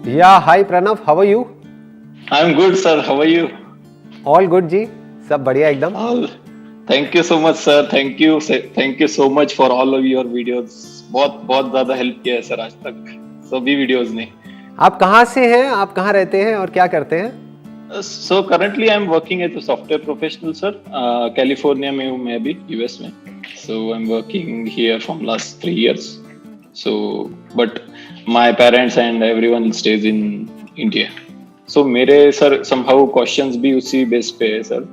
Yeah, hi Pranav, how are you? I'm good, sir. How are you? All good जी, सब बढ़िया एकदम। All. Thank you so much, sir. Thank you so much for all of your videos. बहुत बहुत ज्यादा help किया है sir आज तक सभी वीडियोस ने। आप कहाँ से हैं, आप कहाँ रहते हैं और क्या करते हैं? So currently I'm working as a software professional, sir. California में हूँ मैं अभी यूएस में. So I'm working here from last 3 years. So but my parents and everyone stays in India. So मेरे सर somehow questions भी उसी base पे है sir.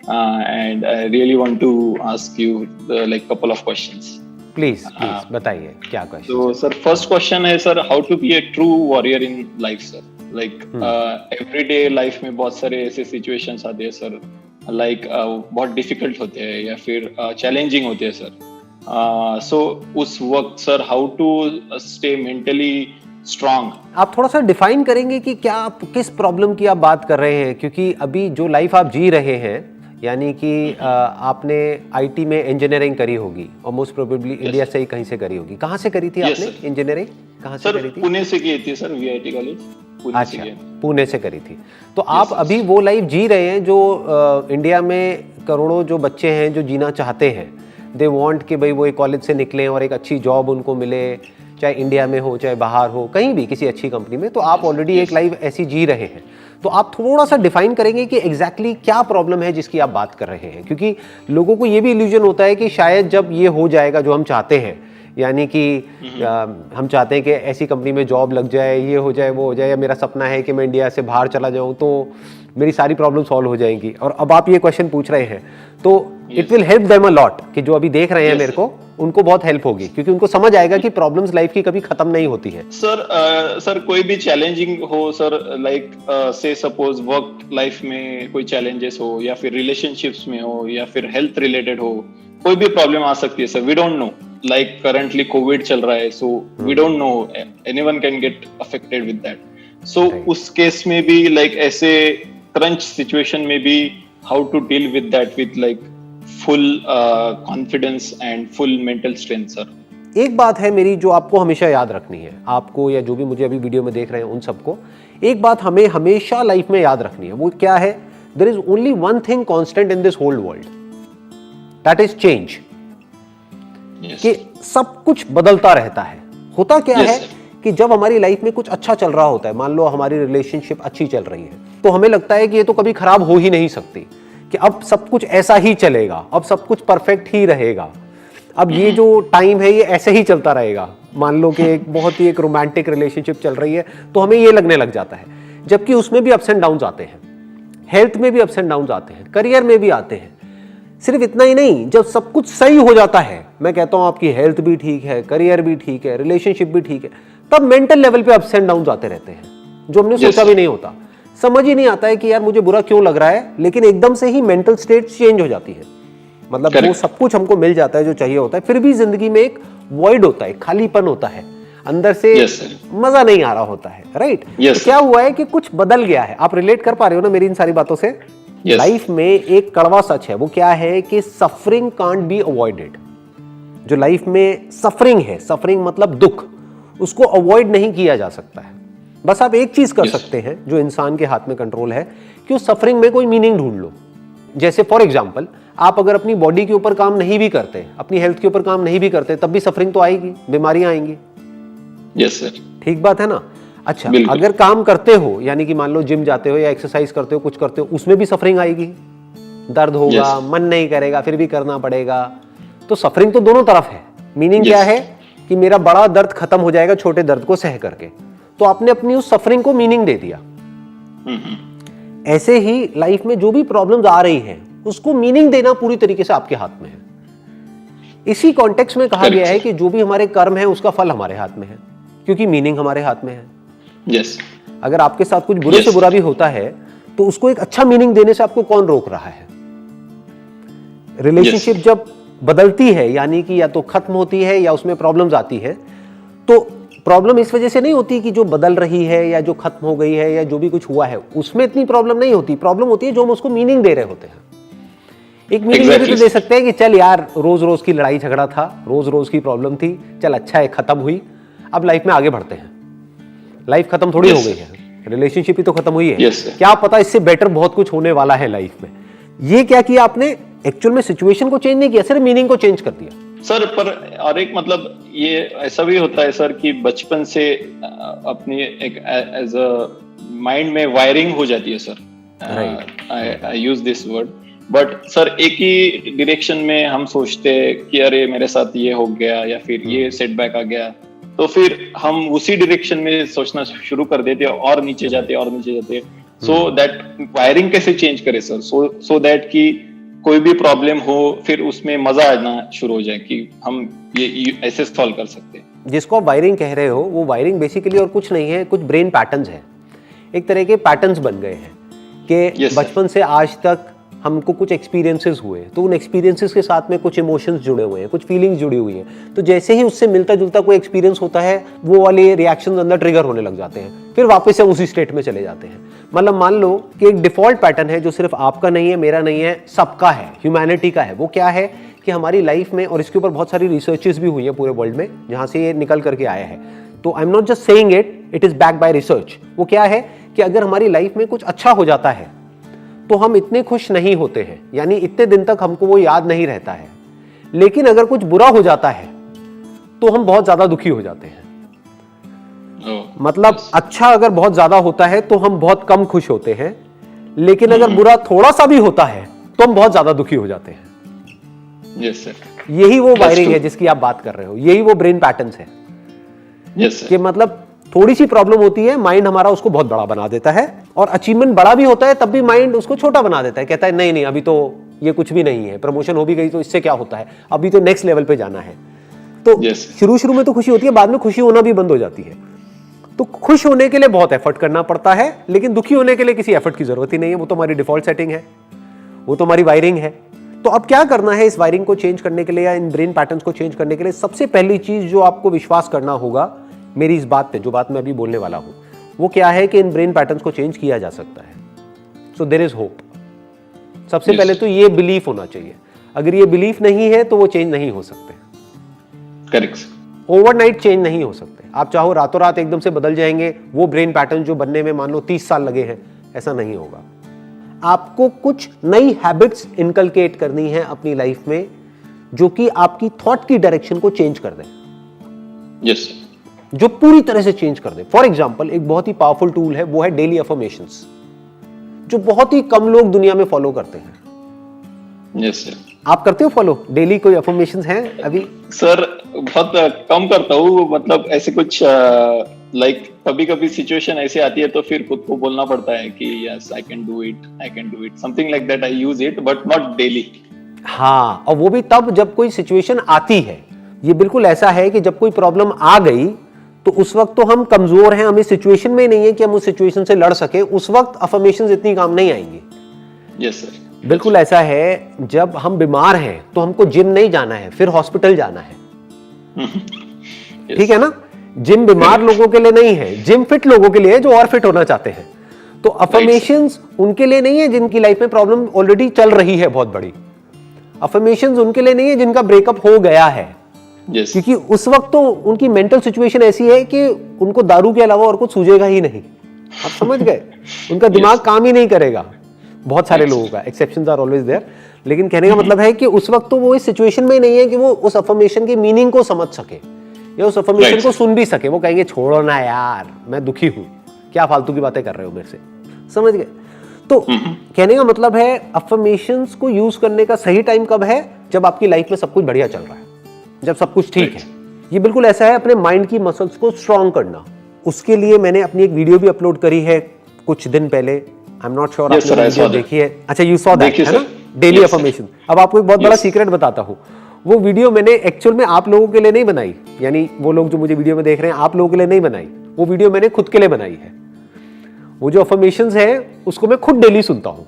And I really want to ask you like couple of questions. Please बताइए क्या question. So sir, first question है sir, how to be a true warrior in life, sir? Like everyday life में बहुत सारे ऐसे situations आते हैं sir, like बहुत difficult होते हैं या फिर challenging होते हैं सर. So उस वक्त sir, how to stay mentally strong? आप थोड़ा सा डिफाइन करेंगे कि क्या आप किस प्रॉब्लम की आप बात कर रहे हैं, क्योंकि अभी जो लाइफ आप जी रहे हैं यानी कि आपने आईटी में इंजीनियरिंग करी होगी और मोस्ट प्रोबेबली इंडिया से ही कहीं से करी होगी। कहाँ से करी थी आपने इंजीनियरिंग, कहाँ से करी थी? पुणे से की थी सर, वीआईटी कॉलेज पुणे से। अच्छा, पुणे से करी थी। तो आप अभी वो लाइफ जी रहे हैं जो इंडिया में करोड़ों जो बच्चे हैं जो जीना चाहते हैं। दे वांट कि भाई वो एक कॉलेज से निकलें और एक अच्छी जॉब उनको मिले, चाहे इंडिया में हो चाहे बाहर हो, कहीं भी किसी अच्छी कंपनी में। तो आप ऑलरेडी एक लाइफ ऐसी जी रहे हैं। तो आप थोड़ा सा डिफाइन करेंगे कि एग्जैक्टली क्या प्रॉब्लम है जिसकी आप बात कर रहे हैं, क्योंकि लोगों को ये भी इल्यूजन होता है कि शायद जब ये हो जाएगा जो हम चाहते हैं, यानी कि हम चाहते हैं कि ऐसी कंपनी में जॉब लग जाए, ये हो जाए वो हो जाए, या मेरा सपना है कि मैं इंडिया से बाहर चला जाऊं तो मेरी सारी प्रॉब्लम सॉल्व हो जाएंगी। और अब आप ये क्वेश्चन पूछ रहे हैं तो it will help them a lot, कि जो अभी देख रहे हैं मेरे को, उनको बहुत हेल्प होगी, क्योंकि उनको समझ आएगा कि प्रॉब्लम्स लाइफ की कभी खत्म नहीं होती है। सर कोई भी चैलेंजिंग हो सर, लाइक से सपोज वर्क लाइफ में कोई चैलेंजेस हो या फिर रिलेशनशिप्स में हो या फिर हेल्थ रिलेटेड हो, कोई भी प्रॉब्लम आ सकती है sir. We don't know, like currently COVID चल रहा है, so we don't know, anyone can get affected with that. So उस केस में भी लाइक ऐसे क्रंच सिचुएशन में भी how to deal with that with like full confidence and full mental strength sir. एक बात है मेरी जो आपको हमेशा याद रखनी है, आपको या जो भी मुझे अभी वीडियो में देख रहे हैं उन सबको, एक बात हमें हमेशा लाइफ में याद रखनी है। वो क्या है? There is only one thing constant in this whole world, that is change. कि सब कुछ बदलता रहता है। होता क्या है कि जब हमारी लाइफ में कुछ अच्छा चल रहा होता है, मान लो हमारी रिलेशनशिप अच्छी चल रही है, तो हमें लगता है कि ये तो कभी खराब हो ही नहीं सकती, कि अब सब कुछ ऐसा ही चलेगा, अब सब कुछ परफेक्ट ही रहेगा, अब ये जो टाइम है ये ऐसे ही चलता रहेगा। मान लो कि एक बहुत ही एक रोमांटिक रिलेशनशिप चल रही है तो हमें ये लगने लग जाता है, जबकि उसमें भी अप्स एंड डाउन्स आते हैं, हेल्थ में भी अप्स एंड डाउन्स आते हैं, करियर में भी आते हैं। सिर्फ इतना ही नहीं, जब सब कुछ सही हो जाता है, मैं कहता हूं आपकी हेल्थ भी ठीक है, करियर भी ठीक है, रिलेशनशिप भी ठीक है, तब मेंटल लेवल पे अप्स एंड डाउन्स आते रहते हैं, जो हमने सोचा भी नहीं होता। समझ ही नहीं आता है कि यार मुझे बुरा क्यों लग रहा है, लेकिन एकदम से ही मेंटल स्टेट चेंज हो जाती है। मतलब वो सब कुछ हमको मिल जाता है जो चाहिए होता है, फिर भी जिंदगी में एक वॉइड होता है, खालीपन होता है, अंदर से मजा नहीं आ रहा होता है। राइट? क्या हुआ है कि कुछ बदल गया है। आप रिलेट कर पा रहे हो ना मेरी इन सारी बातों से? लाइफ में एक कड़वा सच है, वो क्या है कि सफरिंग कांट बी अवॉइडेड। जो लाइफ में सफरिंग है, सफरिंग मतलब दुख, उसको अवॉइड नहीं किया जा सकता है। बस आप एक चीज कर सकते हैं जो इंसान के हाथ में कंट्रोल है, कि उस सफरिंग में कोई मीनिंग ढूंढ लो। जैसे फॉर एग्जांपल, आप अगर अपनी बॉडी के ऊपर काम नहीं भी करते, अपनी हेल्थ के ऊपर काम नहीं भी करते, तब भी सफरिंग तो आएगी, बीमारियां आएंगी। यस सर, ठीक बात है ना? अच्छा, अगर काम करते हो, यानी कि मान लो जिम जाते हो या एक्सरसाइज करते हो, कुछ करते हो, उसमें भी सफरिंग आएगी, दर्द होगा, मन नहीं करेगा, फिर भी करना पड़ेगा। तो सफरिंग तो दोनों तरफ है। मीनिंग क्या है कि मेरा बड़ा दर्द खत्म हो जाएगा छोटे दर्द को सह करके, तो आपने अपनी उस सफरिंग को मीनिंग दे दिया। ऐसे ही लाइफ में जो भी प्रॉब्लम्स आ रही हैं, उसको मीनिंग देना पूरी तरीके से आपके हाथ में है। इसी कॉन्टेक्स्ट में कहा गया है कि जो भी हमारे कर्म है उसका फल हमारे हाथ में है, क्योंकि मीनिंग हमारे हाथ में है। अगर आपके साथ कुछ बुरे से बुरा भी होता है तो उसको एक अच्छा मीनिंग देने से आपको कौन रोक रहा है? रिलेशनशिप जब बदलती है, यानी कि या तो खत्म होती है या उसमें प्रॉब्लम्स आती है, तो प्रॉब्लम इस वजह से नहीं होती कि जो बदल रही है या जो खत्म हो गई है या जो भी कुछ हुआ है उसमें इतनी प्रॉब्लम नहीं होती। प्रॉब्लम होती है जो हम उसको मीनिंग दे रहे होते हैं। एक मीनिंग ये भी तो दे सकते हैं कि चल यार, रोज रोज की लड़ाई झगड़ा था, रोज रोज की प्रॉब्लम थी, चल अच्छा है खत्म हुई, अब लाइफ में आगे बढ़ते हैं। लाइफ खत्म थोड़ी हो गई है, रिलेशनशिप ही तो खत्म हुई है। Yes, sir. क्या पता इससे बेटर बहुत कुछ होने वाला है लाइफ में। ये क्या किया आपने, एक्चुअल में सिचुएशन को चेंज नहीं किया, सिर्फ मीनिंग को चेंज कर दिया। सर पर और एक मतलब ये ऐसा भी होता है सर कि बचपन से अपनी एक एज अ माइंड में वायरिंग हो जाती है sir. I use this word, but sir एक ही डायरेक्शन में हम सोचते हैं कि अरे मेरे साथ ये हो गया या फिर ये सेटबैक आ गया, तो फिर हम उसी डायरेक्शन में सोचना शुरू कर देते हैं और नीचे जाते हैं। सो दैट वायरिंग कैसे चेंज करे सर, सो दैट कि कोई भी प्रॉब्लम हो फिर उसमें मजा आना शुरू हो जाए कि हम ये ऐसे सॉल्व कर सकते हैं। जिसको आप वायरिंग कह रहे हो, वो वायरिंग बेसिकली और कुछ नहीं है, कुछ ब्रेन पैटर्न्स है, एक तरह के पैटर्न्स बन गए हैं कि बचपन से आज तक हमको कुछ एक्सपीरियंसेस हुए, तो उन एक्सपीरियंसेस के साथ में कुछ इमोशंस जुड़े हुए हैं, कुछ फीलिंग्स जुड़ी हुई हैं, तो जैसे ही उससे मिलता जुलता कोई एक्सपीरियंस होता है, वो वाले रिएक्शंस अंदर ट्रिगर होने लग जाते हैं, फिर वापस से उसी स्टेट में चले जाते हैं। मतलब मान लो कि एक डिफॉल्ट पैटर्न है जो सिर्फ आपका नहीं है, मेरा नहीं है, सबका है, ह्यूमैनिटी का है। वो क्या है कि हमारी लाइफ में, और इसके ऊपर बहुत सारी रिसर्चेस भी हुई है पूरे वर्ल्ड में जहां से ये निकल करके आया है, तो I am not just saying it is backed by research. वो क्या है कि अगर हमारी लाइफ में कुछ अच्छा हो जाता है तो हम इतने खुश नहीं होते हैं, यानी इतने दिन तक हमको वो याद नहीं रहता है। लेकिन अगर कुछ बुरा हो जाता है तो हम बहुत ज्यादा दुखी हो जाते हैं। मतलब अच्छा अगर बहुत ज्यादा होता है तो हम बहुत कम खुश होते हैं, लेकिन अगर बुरा थोड़ा सा भी होता है तो हम बहुत ज्यादा दुखी हो जाते हैं। यस सर, यही वो वायरिंग है जिसकी आप बात कर रहे हो, यही वो ब्रेन पैटर्न्स है। यस सर, कि मतलब थोड़ी सी प्रॉब्लम होती है, माइंड हमारा उसको बहुत बड़ा बना देता है, और अचीवमेंट बड़ा भी होता है तब भी माइंड उसको छोटा बना देता है, कहता है नहीं नहीं अभी तो ये कुछ भी नहीं है, प्रमोशन हो भी गई तो इससे क्या होता है, अभी तो नेक्स्ट लेवल पे जाना है। तो शुरू में तो खुशी होती है, बाद में खुशी होना भी बंद हो जाती है। तो खुश होने के लिए बहुत एफर्ट करना पड़ता है, लेकिन दुखी होने के लिए किसी एफर्ट की जरूरत ही नहीं है, वो तो हमारी डिफॉल्ट सेटिंग है, वो तो हमारी वायरिंग है। तो अब क्या करना है इस वायरिंग को चेंज करने के लिए या इन ब्रेन पैटर्न्स को चेंज करने के लिए? सबसे पहली चीज जो आपको विश्वास करना होगा मेरी इस बात पे, जो बात मैं अभी बोलने वाला हूं, वो क्या है कि इन ब्रेन पैटर्न्स को चेंज किया जा सकता है। So there is hope. सबसे पहले तो ये बिलीफ होना चाहिए। अगर ये बिलीफ नहीं है तो वो चेंज नहीं हो सकते। करेक्ट। ओवरनाइट चेंज नहीं हो सकते। आप चाहो रातों रात एकदम से बदल जाएंगे, वो ब्रेन पैटर्न जो बनने में मान लो 30 साल लगे हैं, ऐसा नहीं होगा। आपको कुछ नई हैबिट्स इनकलकेट करनी है अपनी लाइफ में, जो कि आपकी थॉट की डायरेक्शन को चेंज कर दें। यस, जो पूरी तरह से चेंज कर दे। फॉर एग्जाम्पल एक बहुत ही पावरफुल टूल है, वो है डेली अफर्मेशंस, जो बहुत ही कम लोग दुनिया में फॉलो करते हैं। Yes sir. आप करते हो फॉलो डेली? कोई अफर्मेशंस हैं अभी? सर बहुत कम करता हूँ, मतलब ऐसे कुछ लाइक कभी कभी सिचुएशन ऐसे आती है तो फिर खुद को बोलना पड़ता है कि yes I can do it, something like that. I use it but not daily. हाँ, और वो भी तब जब कोई सिचुएशन आती है। ये बिल्कुल ऐसा है कि जब कोई प्रॉब्लम आ गई तो उस वक्त तो हम कमजोर हैं, हमें सिचुएशन में नहीं है कि हम उस सिचुएशन से लड़ सके, उस वक्त अफर्मेशंस इतनी काम नहीं आएंगी। Yes sir. बिल्कुल ऐसा है, जब हम बीमार हैं तो हमको जिम नहीं जाना है, फिर हॉस्पिटल जाना है। ठीक है ना? जिम बीमार लोगों के लिए नहीं है, जिम फिट लोगों के लिए है जो और फिट होना चाहते हैं। तो अफर्मेशंस उनके लिए नहीं है जिनकी लाइफ में प्रॉब्लम ऑलरेडी चल रही है बहुत बड़ी। अफर्मेशंस उनके लिए नहीं है जिनका ब्रेकअप हो गया है। Yes. क्योंकि उस वक्त तो उनकी मेंटल सिचुएशन ऐसी है कि उनको दारू के अलावा और कुछ सूझेगा ही नहीं। आप समझ गए? उनका दिमाग काम ही नहीं करेगा। बहुत सारे लोगों का, एक्सेप्शंस आर ऑलवेज देयर, लेकिन कहने का मतलब है कि उस वक्त तो वो इस सिचुएशन में नहीं है कि वो उस अफर्मेशन की मीनिंग को समझ सके या उस अफर्मेशन को सुन भी सके। वो कहेंगे छोड़ो ना यार, मैं दुखी हूं, क्या फालतू की बातें कर रहे हो मेरे से। समझ गए? तो कहने का मतलब है अफर्मेशंस को यूज करने का सही टाइम कब है? जब आपकी लाइफ में सब कुछ बढ़िया चल रहा है, जब सब कुछ ठीक है। ये बिल्कुल ऐसा है अपने माइंड की मसल्स को स्ट्रॉन्ग करना। उसके लिए मैंने अपनी एक वीडियो भी अपलोड करी है कुछ दिन पहले। आई एम नॉट श्योर आपने वीडियो देखी है? अच्छा, यू सॉ दैट, है ना? Daily affirmation. अब आपको एक बहुत बड़ा सीक्रेट बताता हूँ। वो वीडियो मैंने एक्चुअल में आप लोगों के लिए नहीं बनाई, यानी वो लोग जो मुझे वीडियो में देख रहे हैं आप लोगों के लिए नहीं बनाई। वो वीडियो मैंने खुद के लिए बनाई है। वो जो अफर्मेशंस है उसको मैं खुद डेली सुनता हूँ,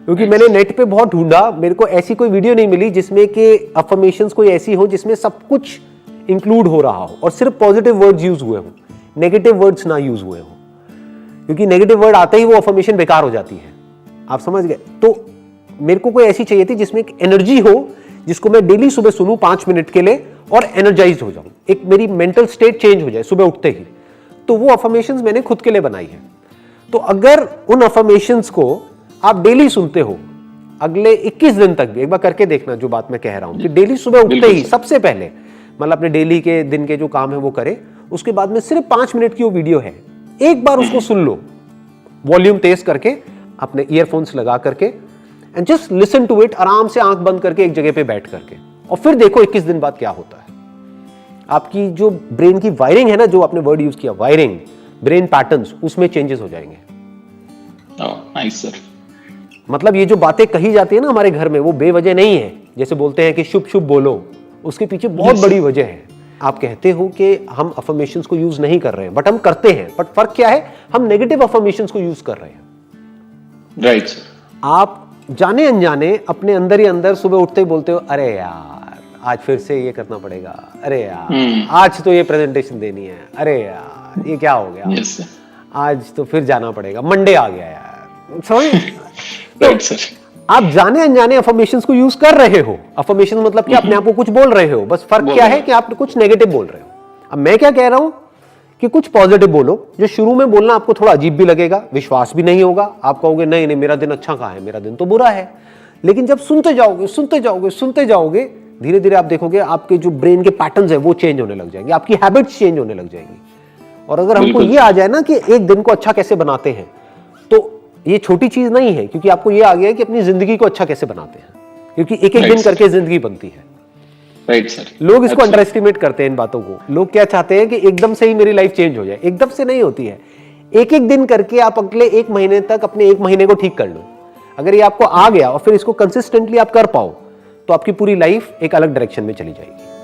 क्योंकि मैंने नेट पे बहुत ढूंढा, मेरे को ऐसी कोई वीडियो नहीं मिली जिसमें कि अफर्मेशंस कोई ऐसी हो जिसमें सब कुछ इंक्लूड हो रहा हो और सिर्फ पॉजिटिव वर्ड्स यूज हुए हो, नेगेटिव वर्ड्स ना यूज हुए हो। क्योंकि नेगेटिव वर्ड आते ही वो अफर्मेशन बेकार हो जाती है। आप समझ गए? तो मेरे को कोई ऐसी चाहिए थी जिसमें एक एनर्जी हो, जिसको मैं डेली सुबह सुनूं 5 मिनट के लिए, और एनर्जाइज हो जाऊं, एक मेरी मेंटल स्टेट चेंज हो जाए सुबह उठते ही। तो वो अफर्मेशंस मैंने खुद के लिए बनाई है। तो अगर उन अफर्मेशंस को आप डेली सुनते हो अगले 21 दिन तक भी, एक बार करके देखना जो बात मैं कह रहा हूं कि डेली सुबह उठते ही सबसे पहले मतलब अपने डेली के दिन के जो काम है वो करे, उसके बाद में सिर्फ 5 मिनट की वो वीडियो है, एक बार उसको सुन लो वॉल्यूम तेज करके, अपने ईयरफोन्स लगा करके, and just listen to it, आराम से आंख बंद करके एक जगह पे बैठ करके, और फिर देखो 21 दिन बाद क्या होता है। आपकी जो ब्रेन की वायरिंग है ना, जो आपने वर्ड यूज किया वायरिंग, ब्रेन पैटर्न्स, उसमें चेंजेस हो जाएंगे। Nice sir. मतलब ये जो बातें कही जाती है ना हमारे घर में, वो बेवजह नहीं है। जैसे बोलते हैं कि शुभ शुभ बोलो, उसके पीछे बहुत बड़ी वजह है। आप कहते हो कि हम अफर्मेशंस को यूज नहीं कर रहे हैं, बट हम करते हैं। बट फर्क क्या है, हम नेगेटिव अफर्मेशंस को यूज कर रहे हैं। Right sir. आप जाने अनजाने अपने अंदर ही अंदर सुबह उठते ही बोलते हो, अरे यार आज फिर से ये करना पड़ेगा, अरे यार आज तो ये प्रेजेंटेशन देनी है, अरे यार ये क्या हो गया, यस सर, आज तो फिर जाना पड़ेगा, मंडे आ गया यार, समझ। Right sir. आप जाने अनजाने अफर्मेशंस को यूज कर रहे हो। अफर्मेशन मतलब कि अपने आप को कुछ बोल रहे हो, बस फर्क क्या है कि आप कुछ नेगेटिव बोल रहे हो। अब मैं क्या कह रहा हूं कि कुछ पॉजिटिव बोलो। जो शुरू में बोलना आपको थोड़ा अजीब भी लगेगा, विश्वास भी नहीं होगा, आप कहोगे नहीं नहीं मेरा दिन अच्छा कहां है, मेरा दिन तो बुरा है। लेकिन जब सुनते जाओगे सुनते जाओगे सुनते जाओगे, धीरे धीरे आप देखोगे आपके जो ब्रेन के पैटर्न्स है वो चेंज होने लग जाएंगे, आपकी हैबिट्स चेंज होने लग जाएंगी। और अगर हमको ये आ जाए ना कि एक दिन को अच्छा कैसे बनाते हैं, तो ये छोटी चीज नहीं है, क्योंकि आपको ये आ गया है कि अपनी जिंदगी को अच्छा कैसे बनाते हैं, क्योंकि एक एक दिन करके जिंदगी बनती है। Right sir. लोग इसको अंडर एस्टिमेट करते हैं इन बातों को। लोग क्या चाहते हैं कि एकदम से ही मेरी लाइफ चेंज हो जाए। एकदम से नहीं होती है, एक एक दिन करके आप अगले 1 महीने तक अपने 1 महीने को ठीक कर लो। अगर ये आपको आ गया और फिर इसको कंसिस्टेंटली आप कर पाओ, तो आपकी पूरी लाइफ एक अलग डायरेक्शन में चली जाएगी।